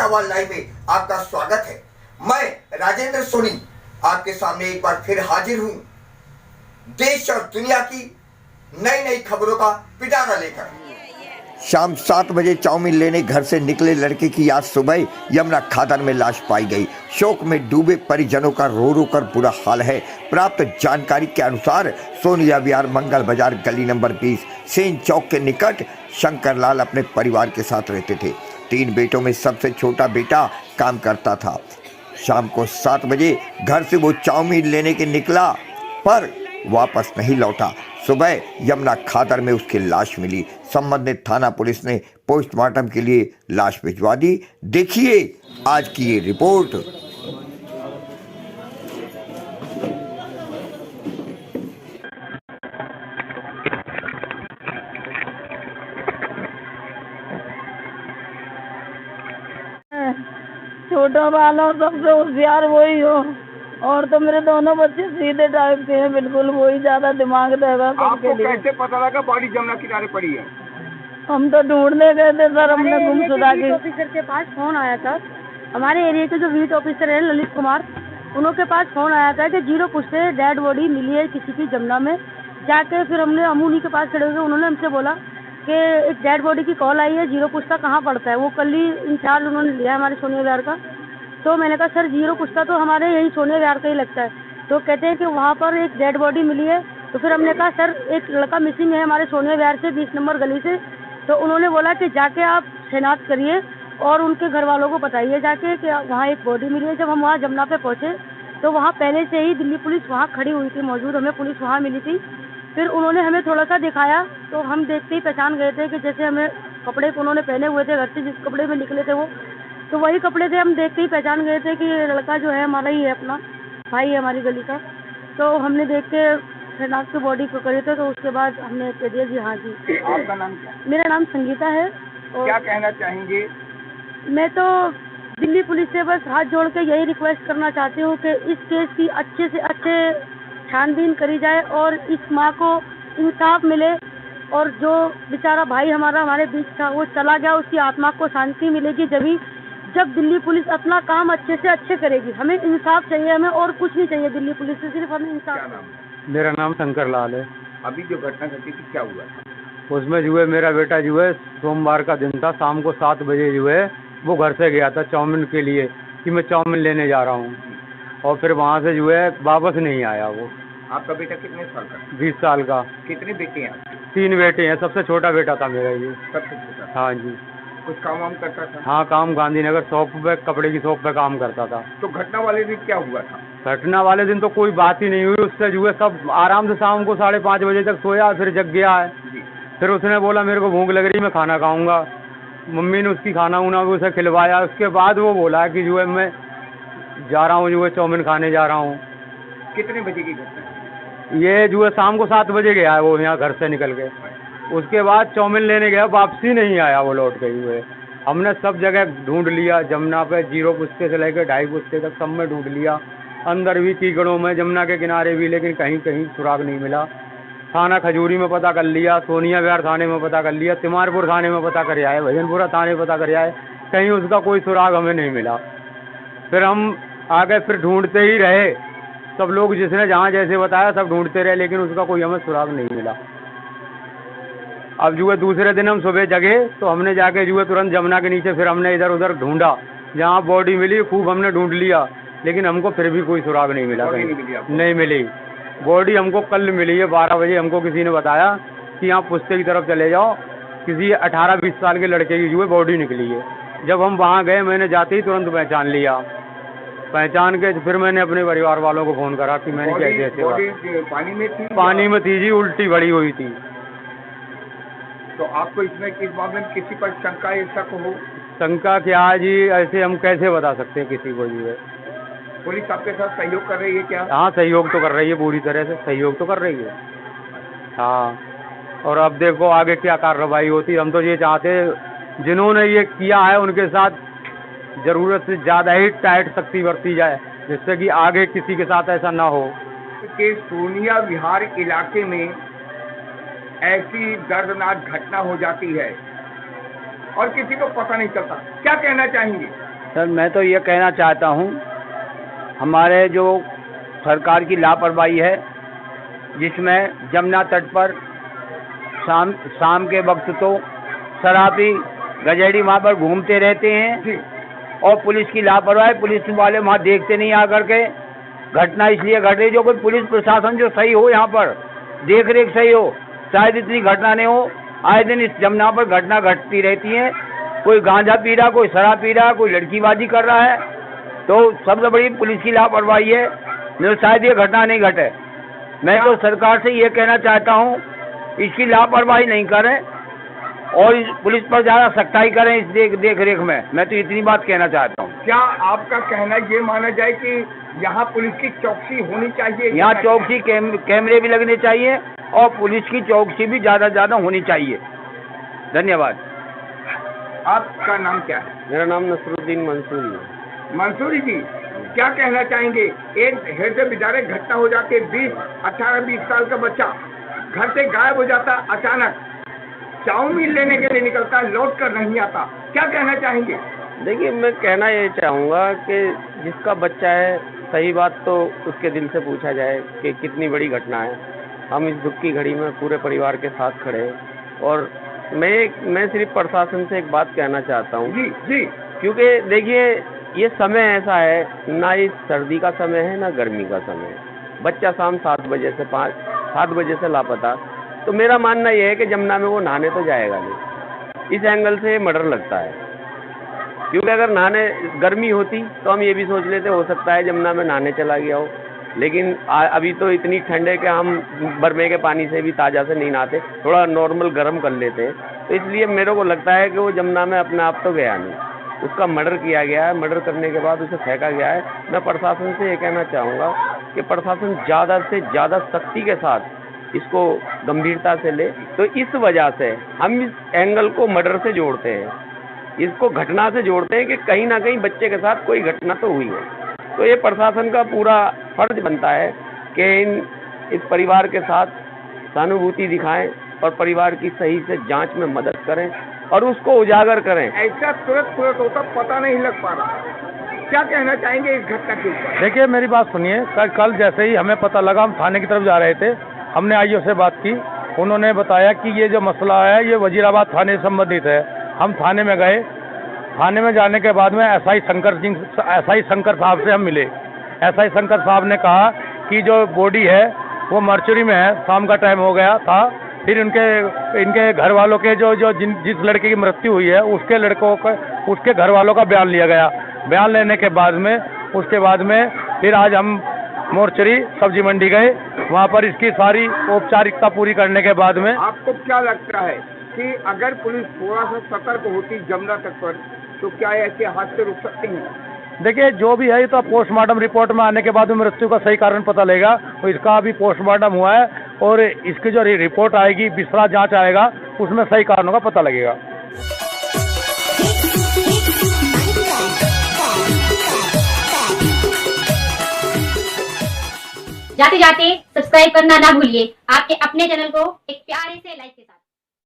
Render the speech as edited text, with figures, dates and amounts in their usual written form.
पिटावाल live में आपका स्वागत है। मैं राजेंद्र सोनी आपके सामने एक बार फिर हाजिर हूं, देश और दुनिया की नई नई खबरों का पिटारा लेकर। शाम 7 बजे चाउमीन लेने घर से निकले लड़के की आज सुबह यमुना खादर में लाश पाई गई। शोक में डूबे परिजनों का रो रो कर बुरा हाल है। प्राप्त जानकारी के अनुसार सोनिया विहार मंगल बाजार गली नंबर 20 सेन चौक के निकट शंकर लाल अपने परिवार के साथ रहते थे। 3 बेटों में सबसे छोटा बेटा काम करता था। शाम को 7 बजे घर से वो चाउमीन लेने के निकला पर वापस नहीं लौटा। सुबह यमुना खादर में उसकी लाश मिली। संबंधित थाना पुलिस ने पोस्टमार्टम के लिए लाश भिजवा दी। देखिए आज की ये रिपोर्ट। छोटा वाला सबसे होशियार वही हो, और तो मेरे दोनों बच्चे सीधे टाइप के हैं, बिल्कुल वही ज्यादा दिमाग देगा सबके लिए। कैसे पता लगा बॉडी जमुना किनारे पड़ी है? हम तो ढूंढने गए थे सर, हमने गुमशुदा की। ऑफिसर के पास फोन आया था, हमारे एरिया के जो बीट ऑफिसर है ललित कुमार, उनके पास फोन आया था कि 0 फुट से डेड बॉडी मिली है किसी की जमुना में। जाके फिर हमने अमूनी के पास खड़े हुए, उन्होंने हमसे बोला कि एक डेड बॉडी की कॉल आई है, 0 फुट का कहाँ पड़ता है। वो कल ही इंचार्ज उन्होंने लिया हमारे सोनिया विहार का। तो मैंने कहा सर 0 फुट का तो हमारे यही सोनिया विहार का ही लगता है। तो कहते हैं कि वहाँ पर एक डेड बॉडी मिली है। तो फिर हमने कहा सर एक लड़का मिसिंग है हमारे सोनिया विहार से 20 नंबर गली से। तो उन्होंने बोला कि जाके आप शिनाख्त करिए और उनके घर वालों को बताइए जाके कि वहाँ एक बॉडी मिली है। जब हम वहाँ जमुना पे पहुँचे तो वहाँ पहले से ही दिल्ली पुलिस वहाँ खड़ी हुई थी मौजूद, हमें पुलिस वहाँ मिली थी। फिर उन्होंने हमें थोड़ा सा दिखाया तो हम देखते ही पहचान गए थे कि जैसे हमें कपड़े उन्होंने पहने हुए थे घर से, जिस कपड़े में निकले थे वो तो वही कपड़े थे। हम देखते ही पहचान गए थे कि ये लड़का जो है हमारा ही है, अपना भाई है हमारी गली का। तो हमने देख के शनाख्त की बॉडी को करे थे। तो उसके बाद हमने कह दिया जी हाँ जी। आपका नाम क्या? मेरा नाम संगीता है। और क्या कहना चाहेंगे? मैं तो दिल्ली पुलिस से बस हाथ जोड़ के यही रिक्वेस्ट करना चाहती हूँ कि इस केस की अच्छे से अच्छे छानबीन करी जाए और इस माँ को इंसाफ मिले, और जो बेचारा भाई हमारा हमारे बीच था वो चला गया, उसकी आत्मा को शांति मिलेगी जब दिल्ली पुलिस अपना काम अच्छे से अच्छे करेगी। हमें इंसाफ चाहिए, हमें और कुछ नहीं चाहिए दिल्ली पुलिस से, सिर्फ हमें इंसाफ। क्या नाम है? मेरा नाम शंकर लाल है। अभी जो घटना घटी थी क्या हुआ था? उसमें जो है मेरा बेटा जो है सोमवार का दिन था, शाम को 7 बजे जो है वो घर से गया था चाउमीन के लिए कि मैं चाउमीन लेने जा रहा हूँ, और फिर वहाँ से जो है वापस नहीं आया वो। आपका बेटा कितने साल का? 20 साल का। कितने बेटे हैं आपके? 3 बेटे हैं, सबसे छोटा बेटा था मेरा ये। सबसे छोटा? हाँ जी। कुछ काम वाम करता था? हाँ, काम गांधीनगर शॉप पे, कपड़े की शॉप पे काम करता था। तो घटना वाले दिन क्या हुआ था? घटना वाले दिन तो कोई बात ही नहीं हुई उससे, जो है सब आराम से शाम को 5:30 बजे तक सोया, फिर जग गया है। जी। फिर उसने बोला मेरे को भूख लग रही, मैं खाना खाऊंगा। मम्मी ने उसकी खाना उना भी उसे खिलवाया। उसके बाद वो बोला कि जो है मैं जा रहा हूँ, जो है चाउमीन खाने जा रहा हूँ। कितने बजे की घटना है? ये जो है शाम को 7 बजे गया है वो यहाँ घर से निकल के। उसके बाद चाउमीन लेने गया, वापसी नहीं आया वो लौट के हुए। हमने सब जगह ढूंढ लिया, जमुना पे 0 पुस्ते से लेकर 2.5 पुस्ते तक सब में ढूंढ लिया, अंदर भी कीकड़ों में, जमुना के किनारे भी, लेकिन कहीं कहीं सुराग नहीं मिला। थाना खजूरी में पता कर लिया, सोनिया विहार थाने में पता कर लिया, तिमारपुर थाने में पता कर आए, भजनपुरा थाने पता कर आए, कहीं उसका कोई सुराग हमें नहीं मिला। फिर हम आगे फिर ढूंढते ही रहे, सब लोग जिसने जहाँ जैसे बताया सब ढूंढते रहे, लेकिन उसका कोई हमें सुराग नहीं मिला। अब जो है दूसरे दिन हम सुबह जगे तो हमने जाके जो है तुरंत जमुना के नीचे फिर हमने इधर उधर ढूंढा, जहाँ बॉडी मिली खूब हमने ढूंढ लिया, लेकिन हमको फिर भी कोई सुराग नहीं मिला। बॉडी कहीं नहीं मिली आपको? नहीं मिली। बॉडी हमको कल मिली है 12 बजे। हमको किसी ने बताया कि यहाँ पुस्ते की तरफ चले जाओ, किसी 18-20 साल के लड़के की जो है बॉडी निकली है। जब हम वहाँ गए, मैंने जाते ही तुरंत पहचान लिया। पहचान के फिर मैंने अपने परिवार वालों को फ़ोन करा कि मैंने कैसे ऐसे। बॉडी पानी में थी? पानी में थी जी, उल्टी बड़ी हुई थी। तो आपको इसमें इस मामले में किसी पर शंका या शक हो? शंका क्या है जी, ऐसे हम कैसे बता सकते हैं किसी को जो है। पुलिस आपके साथ सहयोग कर रही है क्या? हाँ, सहयोग तो कर रही है, पूरी तरह से सहयोग तो कर रही है। हाँ, और अब देखो आगे क्या कार्रवाई होती है। हम तो ये चाहते हैं जिन्होंने ये किया है उनके साथ ज़रूरत से ज़्यादा ही टाइट सख्ती बरती जाए, जिससे कि आगे किसी के साथ ऐसा ना हो। कि सोनिया विहार इलाके में ऐसी दर्दनाक घटना हो जाती है और किसी को पता नहीं चलता। क्या कहना चाहेंगे? सर मैं तो ये कहना चाहता हूँ, हमारे जो सरकार की लापरवाही है, जिसमें जमुना तट पर शाम के वक्त तो शराबी गजेड़ी वहाँ पर घूमते रहते हैं और पुलिस की लापरवाही, पुलिस वाले वहाँ देखते नहीं आकर के। घटना इसलिए घट रही, जो कोई पुलिस प्रशासन जो सही हो, यहाँ पर देख रेख सही हो, शायद इतनी घटना नहीं हो। आए दिन इस जमुना पर घटना घटती रहती है, कोई गांजा पी रहा, कोई शराब पी रहा, कोई लड़कीबाजी कर रहा है, तो सबसे बड़ी पुलिस की लापरवाही है, जो शायद ये घटना नहीं घटे। मैं तो सरकार से ये कहना चाहता हूँ, इसकी लापरवाही नहीं करें और पुलिस पर ज़्यादा सख्ताई करें इस देख रेख में। मैं तो इतनी बात कहना चाहता हूँ। क्या आपका कहना ये माना जाए कि यहाँ पुलिस की चौकसी होनी चाहिए? यहाँ चौकसी कैमरे भी लगने चाहिए और पुलिस की चौकसी भी ज़्यादा होनी चाहिए। धन्यवाद। आपका नाम क्या है? मेरा नाम नसरुद्दीन मंसूरी है। मंसूरी जी, क्या कहना चाहेंगे? एक हृदय विदारक घटना हो जाती है, 18-20 साल का बच्चा घर से गायब हो जाता, अचानक चाउमीन लेने के लिए निकलता है, लौट कर नहीं आता, क्या कहना चाहेंगे? देखिए, मैं कहना ये चाहूँगा कि जिसका बच्चा है, सही बात तो उसके दिल से पूछा जाए कि कितनी बड़ी घटना है। हम इस दुख की घड़ी में पूरे परिवार के साथ खड़े हैं और मैं सिर्फ प्रशासन से एक बात कहना चाहता हूँ जी, क्योंकि देखिए ये समय ऐसा है, ना इस सर्दी का समय है ना गर्मी का समय है। बच्चा शाम 7 बजे से लापता, तो मेरा मानना यह है कि जमुना में वो नहाने तो जाएगा नहीं। इस एंगल से मर्डर लगता है, क्योंकि अगर नहाने गर्मी होती तो हम ये भी सोच लेते हो सकता है जमुना में नहाने चला गया हो, लेकिन अभी तो इतनी ठंड है कि हम बरमे के पानी से भी ताज़ा से नहीं नहाते, थोड़ा नॉर्मल गर्म कर लेते हैं। तो इसलिए मेरे को लगता है कि वो जमुना में अपने आप तो गया नहीं, उसका मर्डर किया गया है। मर्डर करने के बाद उसे फेंका गया है। मैं प्रशासन से ये कहना चाहूँगा कि प्रशासन ज़्यादा से ज़्यादा सख्ती के साथ इसको गंभीरता से ले। तो इस वजह से हम इस एंगल को मर्डर से जोड़ते हैं, इसको घटना से जोड़ते हैं कि कहीं ना कहीं बच्चे के साथ कोई घटना तो हुई है। तो ये प्रशासन का पूरा फर्ज बनता है कि इस परिवार के साथ सहानुभूति दिखाएं और परिवार की सही से जांच में मदद करें और उसको उजागर करें। ऐसा तुरंत होता पता नहीं लग पा रहा, क्या कहना चाहेंगे इस घटना के ऊपर? देखिए, मेरी बात सुनिए। कल जैसे ही हमें पता लगा, हम थाने की तरफ जा रहे थे, हमने आईओ से बात की, उन्होंने बताया कि ये जो मसला है ये वजीराबाद थाने से संबंधित है। हम थाने में गए, थाने में जाने के बाद में एसआई शंकर साहब से हम मिले। एसआई शंकर साहब ने कहा कि जो बॉडी है वो मर्चुरी में है, शाम का टाइम हो गया था। फिर इनके घर वालों के जिस लड़के की मृत्यु हुई है उसके घर वालों का बयान लिया गया। बयान लेने के बाद में फिर आज हम मोर्चरी सब्जी मंडी गए, वहाँ पर इसकी सारी औपचारिकता पूरी करने के बाद में। आपको क्या लगता है कि अगर पुलिस थोड़ा सा सतर्क होती जमुना तट पर, तो क्या ऐसे हादसे रुक सकते हैं? देखिए, जो भी है ये तो पोस्टमार्टम रिपोर्ट में आने के बाद में मृत्यु का सही कारण पता लगेगा। तो इसका अभी पोस्टमार्टम हुआ है और इसकी जो रिपोर्ट आएगी, विस्तार जांच आएगा, उसमें सही कारणों का पता लगेगा। जाते जाते सब्सक्राइब करना ना भूलिए, आपके अपने चैनल को एक प्यारे से लाइक के साथ।